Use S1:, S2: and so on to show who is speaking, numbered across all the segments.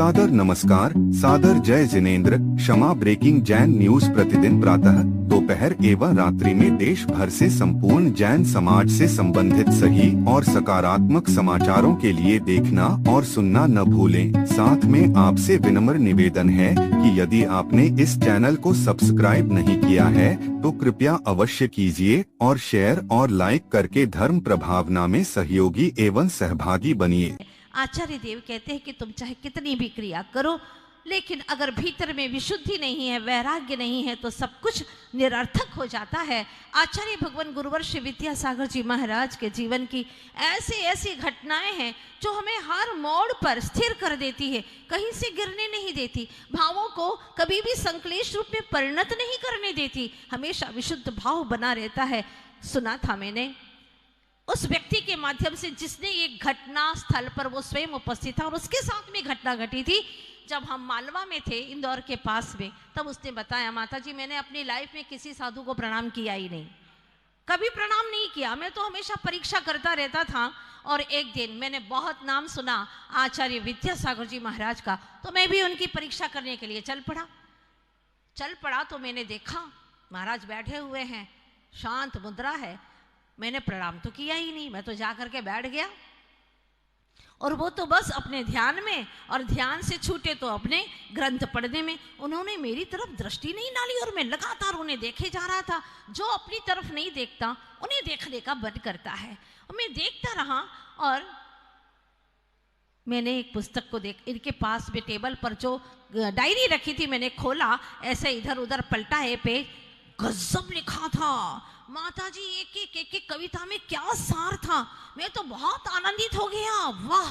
S1: सादर नमस्कार, सादर जय जिनेंद्र। क्षमा ब्रेकिंग जैन न्यूज प्रतिदिन प्रातः, दोपहर एवं रात्रि में देश भर से संपूर्ण जैन समाज से संबंधित सही और सकारात्मक समाचारों के लिए देखना और सुनना न भूलें। साथ में आपसे विनम्र निवेदन है कि यदि आपने इस चैनल को सब्सक्राइब नहीं किया है तो कृपया अवश्य कीजिए और शेयर और लाइक करके धर्म प्रभावना में सहयोगी एवं सहभागी बनिए।
S2: आचार्य देव कहते हैं कि तुम चाहे कितनी भी क्रिया करो, लेकिन अगर भीतर में विशुद्धि नहीं है, वैराग्य नहीं है, तो सब कुछ निरर्थक हो जाता है। आचार्य भगवान गुरुवर श्री विद्यासागर जी महाराज के जीवन की ऐसी ऐसी घटनाएं हैं जो हमें हर मोड़ पर स्थिर कर देती है, कहीं से गिरने नहीं देती, भावों को कभी भी संक्लेश रूप में परिणत नहीं करने देती, हमेशा विशुद्ध भाव बना रहता है। सुना था मैंने उस व्यक्ति के माध्यम से जिसने एक घटना स्थल पर वो स्वयं उपस्थित था और उसके साथ में घटना घटी थी। जब हम मालवा में थे, इंदौर के पास में, तब उसने बताया, माता जी मैंने अपनी लाइफ में किसी साधु को प्रणाम किया ही नहीं, कभी प्रणाम नहीं किया, मैं तो हमेशा परीक्षा करता रहता था। और एक दिन मैंने बहुत नाम सुना आचार्य विद्यासागर जी महाराज का, तो मैं भी उनकी परीक्षा करने के लिए चल पड़ा। तो मैंने देखा महाराज बैठे हुए हैं, शांत मुद्रा है, मैंने प्रणाम तो किया ही नहीं, मैं तो जा करके बैठ गया और वो तो बस अपने ध्यान में, और ध्यान से छूटे तो अपने ग्रंथ पढ़ने में। उन्होंने मेरी तरफ दृष्टि नहीं डाली और मैं लगातार उन्हें देखे जा रहा था। जो अपनी तरफ नहीं देखता उन्हें देखने का मन करता है, और मैं देखता रहा। और मैंने एक पुस्तक को इनके पास में टेबल पर जो डायरी रखी थी मैंने खोला, ऐसे इधर उधर पलटा है पेज, गजब लिखा था माता जी, एक कविता में क्या सार था। मैं तो बहुत आनंदित हो गया। वाह,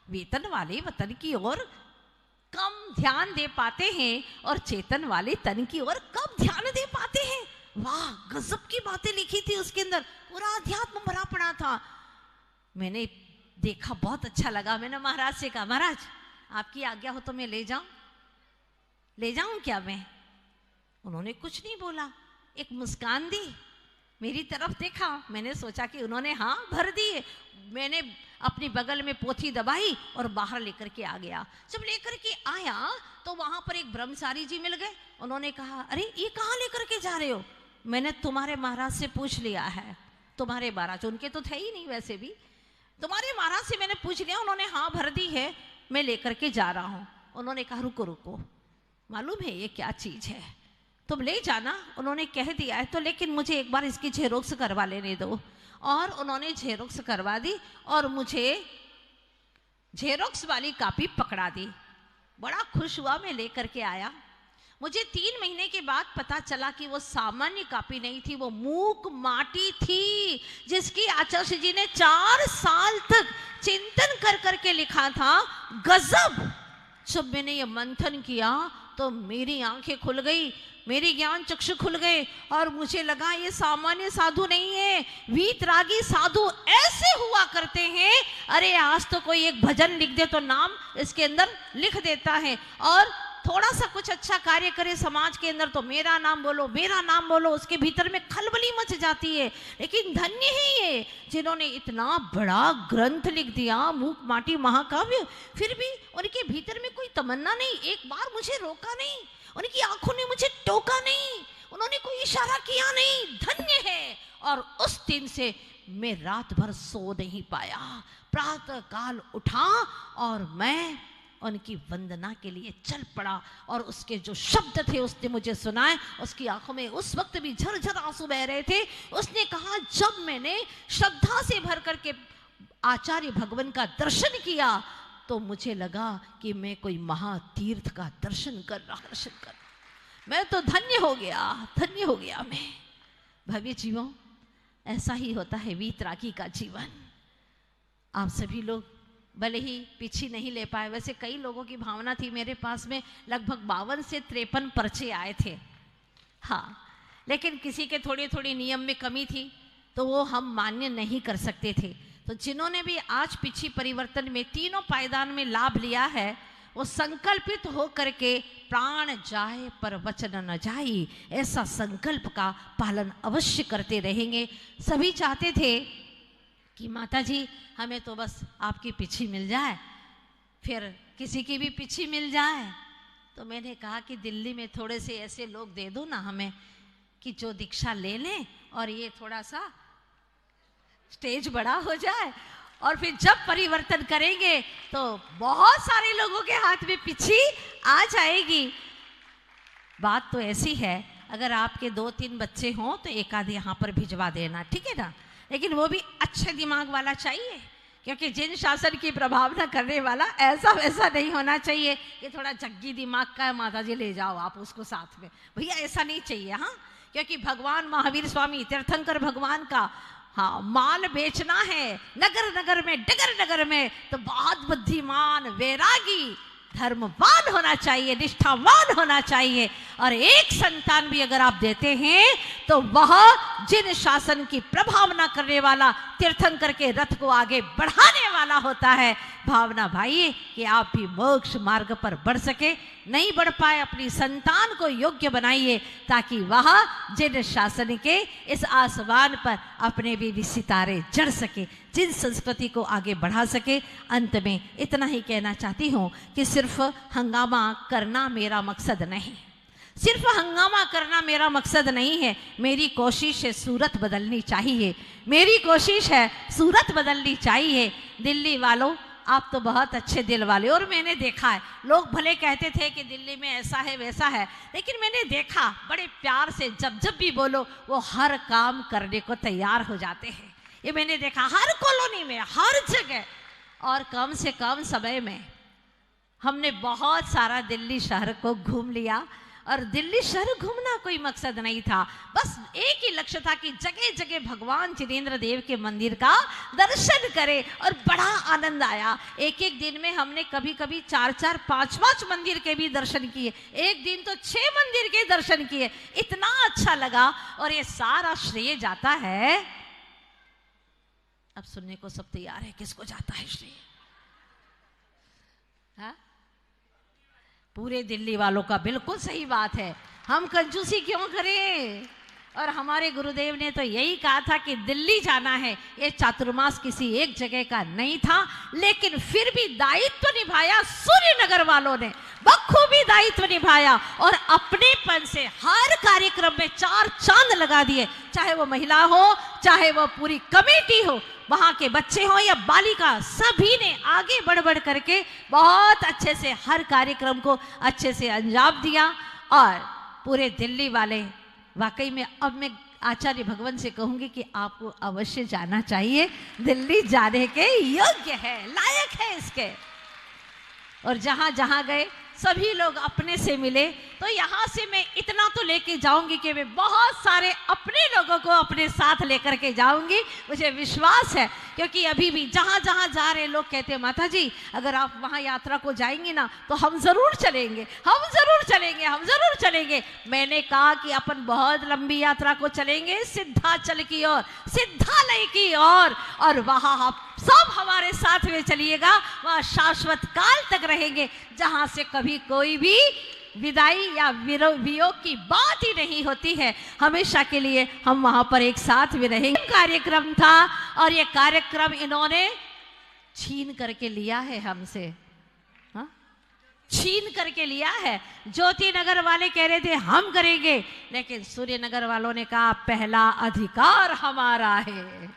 S2: वेतन वाले वतन की ओर कम ध्यान दे पाते हैं और चेतन वाले तन की ओर कब ध्यान दे पाते हैं। वाह, गजब की बातें लिखी थी उसके अंदर, पूरा अध्यात्म भरा पड़ा था। मैंने देखा, बहुत अच्छा लगा। मैंने महाराज से कहा, महाराज आपकी आज्ञा हो तो मैं ले जाऊं क्या मैं? उन्होंने कुछ नहीं बोला, एक मुस्कान दी, मेरी तरफ देखा। मैंने सोचा कि उन्होंने हाँ भर दी है। मैंने अपनी बगल में पोथी दबाई और बाहर लेकर के आ गया। जब लेकर के आया तो वहां पर एक ब्रह्मचारी जी मिल गए। उन्होंने कहा, अरे ये कहाँ लेकर के जा रहे हो? मैंने तुम्हारे महाराज से पूछ लिया है। तुम्हारे महाराज, उनके तो थे ही नहीं वैसे भी, तुम्हारे महाराज से मैंने पूछ लिया, उन्होंने हाँ भर दी है, मैं लेकर के जा रहा हूँ। उन्होंने कहा, रुको, मालूम है ये क्या चीज है, तुम ले जाना। उन्होंने कह दिया है तो, लेकिन मुझे एक बार इसकी झेरोक्स करवा लेने दो। और उन्होंने झेरोक्स करवा दी और मुझे झेरोक्स वाली कॉपी पकड़ा दी। बड़ा खुश हुआ, मैं लेकर के आया। मुझे 3 महीने के बाद पता चला कि वो सामान्य कॉपी नहीं थी, वो मूक माटी थी, जिसकी आचार्य जी ने 4 साल तक चिंतन कर करके लिखा था। गजब! जब मैंने ये मंथन किया तो मेरी आंखें खुल गई, मेरे ज्ञान चक्षु खुल गए, और मुझे लगा ये सामान्य साधु नहीं है, वीतरागी साधु ऐसे हुआ करते हैं। अरे आज तो कोई एक भजन लिख दे तो नाम इसके अंदर लिख देता है, और थोड़ा सा कुछ अच्छा कार्य करे समाज के अंदर तो मेरा नाम बोलो, उसके भीतर में खलबली मच जाती है। लेकिन धन्य है ये जिन्होंने इतना बड़ा ग्रंथ लिख दिया, मूक माटी महाकाव्य, फिर भी उनके भीतर में कोई तमन्ना नहीं, एक बार मुझे रोका नहीं, उनकी आंखों ने मुझे टोका नहीं, उन्होंने कोई इशारा किया नहीं। धन्य है। और उस दिन से मैं रात भर सो नहीं पाया। प्रातः काल उठा और मैं उनकी वंदना के लिए चल पड़ा, और उसके जो शब्द थे उसने मुझे सुनाए। उसकी आंखों में उस वक्त भी झरझर आंसू बह रहे थे। उसने कहा, जब मैंने श्रद्धा से भर करके आचार्य भगवान का दर्शन किया तो मुझे लगा कि मैं कोई महातीर्थ का दर्शन कर रहा। मैं तो धन्य हो गया मैं। भव्य जीवों, ऐसा ही होता है वीतरागी का जीवन। आप सभी लोग भले ही पीछे नहीं ले पाए, वैसे कई लोगों की भावना थी। मेरे पास में लगभग 52 से 53 पर्चे आए थे, हाँ, लेकिन किसी के थोड़ी नियम में कमी थी तो वो हम मान्य नहीं कर सकते थे। तो जिन्होंने भी आज पीछे परिवर्तन में तीनों पायदान में लाभ लिया है, वो संकल्पित हो करके प्राण जाए पर वचन न जाए, ऐसा संकल्प का पालन अवश्य करते रहेंगे। सभी चाहते थे कि माता जी हमें तो बस आपकी पीछे मिल जाए, फिर किसी की भी पीछी मिल जाए। तो मैंने कहा कि दिल्ली में थोड़े से ऐसे लोग दे दो ना हमें कि जो दीक्षा ले लें और ये थोड़ा सा स्टेज बड़ा हो जाए, और फिर जब परिवर्तन करेंगे तो बहुत सारे लोगों के हाथ में पीछी आ जाएगी। बात तो ऐसी है, अगर आपके 2-3 बच्चे हों तो एक आधे यहाँ पर भिजवा देना, ठीक है ना, लेकिन वो भी अच्छे दिमाग वाला चाहिए, क्योंकि जिन शासन की प्रभावना करने वाला ऐसा वैसा नहीं होना चाहिए कि थोड़ा जग्गी दिमाग का है, माता जी ले जाओ आप उसको साथ में, भैया ऐसा नहीं चाहिए। हाँ, क्योंकि भगवान महावीर स्वामी तीर्थंकर भगवान का हाँ माल बेचना है नगर नगर में, डगर डगर में, तो बहुत बुद्धिमान, वैरागी, धर्मवान होना चाहिए, निष्ठावान होना चाहिए। और एक संतान भी अगर आप देते हैं तो वह जिन शासन की प्रभावना करने वाला, तीर्थंकर के रथ को आगे बढ़ाने वाला होता है। भावना भाई कि आप भी मोक्ष मार्ग पर बढ़ सके, नहीं बढ़ पाए अपनी संतान को योग्य बनाइए, ताकि वह जिन शासन के इस आसमान पर अपने भी सितारे जड़ सके, जिन संस्कृति को आगे बढ़ा सके। अंत में इतना ही कहना चाहती हूँ कि सिर्फ हंगामा करना मेरा मकसद नहीं, सिर्फ हंगामा करना मेरा मकसद नहीं है। मेरी कोशिश है सूरत बदलनी चाहिए, मेरी कोशिश है सूरत बदलनी चाहिए। दिल्ली वालों, आप तो बहुत अच्छे दिल वाले, और मैंने देखा है, लोग भले कहते थे कि दिल्ली में ऐसा है वैसा है, लेकिन मैंने देखा बड़े प्यार से जब भी बोलो वो हर काम करने को तैयार हो जाते हैं। ये मैंने देखा हर कॉलोनी में, हर जगह, और कम से कम समय में हमने बहुत सारा दिल्ली शहर को घूम लिया। और दिल्ली शहर घूमना कोई मकसद नहीं था, बस एक ही लक्ष्य था कि जगह जगह भगवान जिनेंद्र देव के मंदिर का दर्शन करें, और बड़ा आनंद आया। एक एक दिन में हमने कभी कभी 4-4, 5-5 मंदिर के भी दर्शन किए, एक दिन तो 6 मंदिर के दर्शन किए, इतना अच्छा लगा। और ये सारा श्रेय जाता है, अब सुनने को सब तैयार है, किसको जाता है श्रेय? हाँ, पूरे दिल्ली वालों का। बिल्कुल सही बात है, हम कंजूसी क्यों करें? और हमारे गुरुदेव ने तो यही कहा था कि दिल्ली जाना है। ये चातुर्मास किसी एक जगह का नहीं था, लेकिन फिर भी दायित्व निभाया सूर्यनगर वालों ने, बखूबी दायित्व निभाया, और अपनेपन से हर कार्यक्रम में 4 चांद लगा दिए। चाहे वो महिला हो, चाहे वो पूरी कमेटी हो, वहां के बच्चे हो या बालिका, सभी ने आगे बढ़ बढ़ करके बहुत अच्छे से हर कार्यक्रम को अच्छे से अंजाम दिया। और पूरे दिल्ली वाले वाकई में, अब मैं आचार्य भगवान से कहूंगी कि आपको अवश्य जाना चाहिए, दिल्ली जाने के योग्य है, लायक है इसके। और जहां जहां गए सभी लोग अपने से मिले, तो यहाँ से मैं इतना तो लेके जाऊंगी कि मैं बहुत सारे अपने लोगों को अपने साथ लेकर के जाऊंगी, मुझे विश्वास है। क्योंकि अभी भी जहाँ जहाँ जा रहे लोग कहते हैं, माता जी अगर आप वहाँ यात्रा को जाएंगी ना तो हम जरूर चलेंगे, हम जरूर चलेंगे, हम जरूर चलेंगे। मैंने कहा कि अपन बहुत लंबी यात्रा को चलेंगे, सिद्धाचल की ओर, सिद्धालय की ओर, और वहाँ आप सब हमारे साथ में चलिएगा, वहाँ शाश्वत काल तक रहेंगे, जहाँ से कभी कोई भी विदाई या वियोग की बात ही नहीं होती है, हमेशा के लिए हम वहां पर एक साथ भी रहेंगे। कार्यक्रम था, और ये कार्यक्रम इन्होंने छीन करके लिया है हमसे, हाँ? छीन करके लिया है। ज्योति नगर वाले कह रहे थे हम करेंगे, लेकिन सूर्य नगर वालों ने कहा पहला अधिकार हमारा है।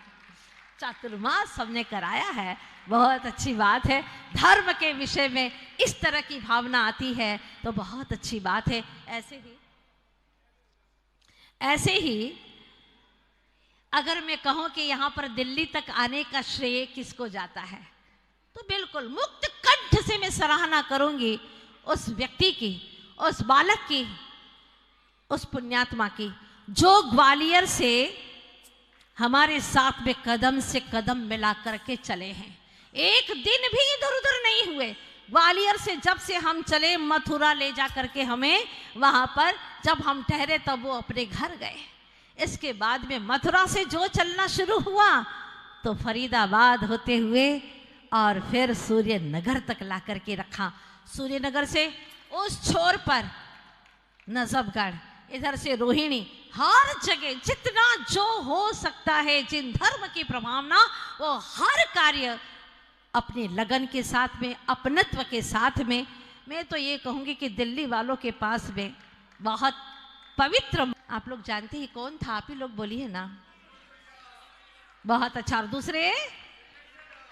S2: चातुर्मास हमने कराया है, बहुत अच्छी बात है। धर्म के विषय में इस तरह की भावना आती है तो बहुत अच्छी बात है। ऐसे ही अगर मैं कहूं कि यहां पर दिल्ली तक आने का श्रेय किसको जाता है, तो बिल्कुल मुक्त कंठ से मैं सराहना करूंगी उस व्यक्ति की, उस बालक की, उस पुण्यात्मा की, जो ग्वालियर से हमारे साथ में कदम से कदम मिला करके चले हैं। एक दिन भी इधर उधर नहीं हुए। ग्वालियर से जब से हम चले, मथुरा ले जा करके हमें, वहां पर जब हम ठहरे तब वो अपने घर गए। इसके बाद में मथुरा से जो चलना शुरू हुआ तो फरीदाबाद होते हुए और फिर सूर्यनगर तक ला करके रखा। सूर्यनगर से उस छोर पर नजफगढ़, इधर से रोहिणी, हर जगह जितना जो हो सकता है, जिन धर्म की प्रभावना, वो हर कार्य अपने लगन के साथ में, अपनत्व के साथ में। मैं तो ये कहूँगी कि दिल्ली वालों के पास में बहुत पवित्र, आप लोग जानते ही कौन था, आप ही लोग बोलिए ना। बहुत अच्छा। और दूसरे,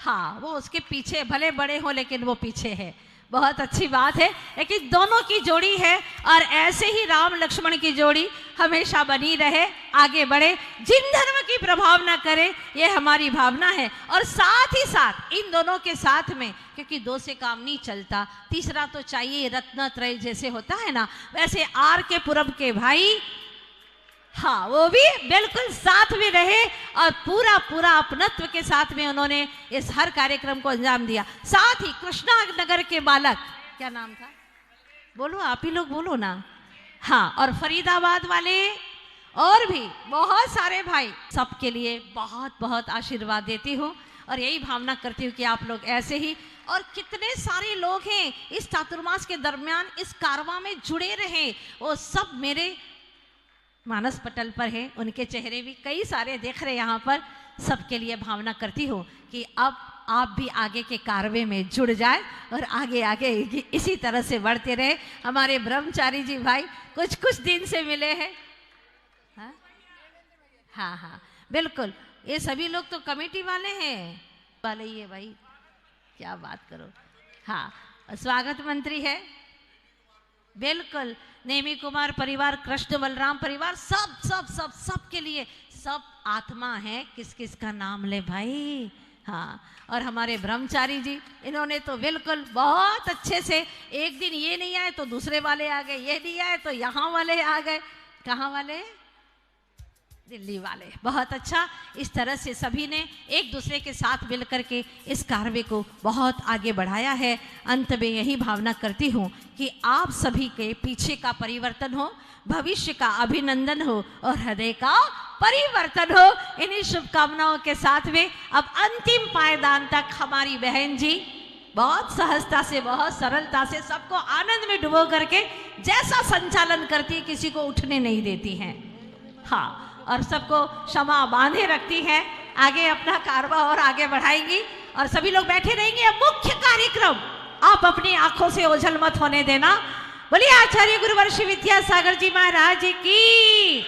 S2: हाँ, वो उसके पीछे, भले बड़े हो लेकिन वो पीछे है। बहुत अच्छी बात है। लेकिन दोनों की जोड़ी है और ऐसे ही राम लक्ष्मण की जोड़ी हमेशा बनी रहे, आगे बढ़े, जिन धर्म की प्रभाव ना करे, ये हमारी भावना है। और साथ ही साथ इन दोनों के साथ में, क्योंकि दो से काम नहीं चलता, तीसरा तो चाहिए, रत्नत्रय जैसे होता है ना, वैसे आर के पूरब के भाई, हाँ, वो भी बिल्कुल साथ में रहे और पूरा पूरा अपनत्व के साथ में उन्होंने इस हर कार्यक्रम को अंजाम दिया। साथ ही कृष्णा नगर के बालक, क्या नाम था, बोलो, आप ही लोग बोलो ना। हाँ, और फरीदाबाद वाले और भी बहुत सारे भाई, सबके लिए बहुत बहुत आशीर्वाद देती हूँ और यही भावना करती हूँ कि आप लोग ऐसे ही, और कितने सारे लोग हैं इस चातुर्मास के दरमियान इस कारवां में जुड़े रहे, वो सब मेरे मानस पटल पर है, उनके चेहरे भी कई सारे देख रहे यहाँ पर। सबके लिए भावना करती हूँ कि अब आप भी आगे के कारवे में जुड़ जाए और आगे आगे इसी तरह से बढ़ते रहे। हमारे ब्रह्मचारी जी भाई कुछ कुछ दिन से मिले हैं। हाँ हाँ हाँ, बिल्कुल, ये सभी लोग तो कमेटी वाले हैं, वाले ही है भाई, क्या बात करो। हाँ, स्वागत मंत्री है, बिल्कुल, नेमी कुमार परिवार, कृष्ण बलराम परिवार, सब सब सब सब के लिए, सब आत्मा है, किस किस का नाम ले भाई। हाँ, और हमारे ब्रह्मचारी जी, इन्होंने तो बिल्कुल बहुत अच्छे से, एक दिन ये नहीं आए तो दूसरे वाले आ गए, ये नहीं आए तो यहाँ वाले आ गए। कहाँ वाले? दिल्ली वाले। बहुत अच्छा, इस तरह से सभी ने एक दूसरे के साथ मिलकर के इस कार्य को बहुत आगे बढ़ाया है। अंत में यही भावना करती हूँ कि आप सभी के पीछे का परिवर्तन हो, भविष्य का अभिनंदन हो और हृदय का परिवर्तन हो। इन्हीं शुभकामनाओं के साथ में अब अंतिम पायदान तक हमारी बहन जी बहुत सहजता से, बहुत सरलता से सबको आनंद में डुबो करके जैसा संचालन करती है, किसी को उठने नहीं देती हैं। हाँ, और सबको क्षमा बांधे रखती है, आगे अपना कारवा और आगे बढ़ाएंगी और सभी लोग बैठे रहेंगे। अब मुख्य कार्यक्रम आप अपनी आंखों से ओझल मत होने देना। बोलिए आचार्य गुरुवर्षी विद्यासागर जी महाराज की,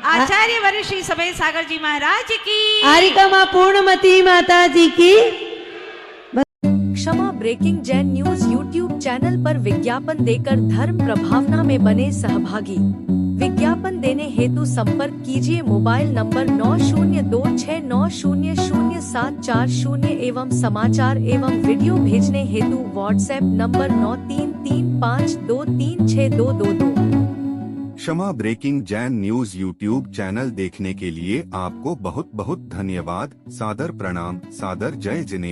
S2: आचार्य वर्षी समय सागर जी महाराज की,
S3: आरिका पूर्णमती माता जी की।
S4: Kshama breaking Jain news YouTube channel पर विज्ञापन देकर धर्म प्रभावना में बने सहभागी। विज्ञापन देने हेतु संपर्क कीजिए मोबाइल नंबर 9026900740 एवं समाचार एवं वीडियो भेजने हेतु WhatsApp number 9335236222।
S1: Kshama breaking Jain news YouTube channel देखने के लिए आपको बहुत बहुत धन्यवाद। सादर प्रणाम, सादर जय जिनेंद्र।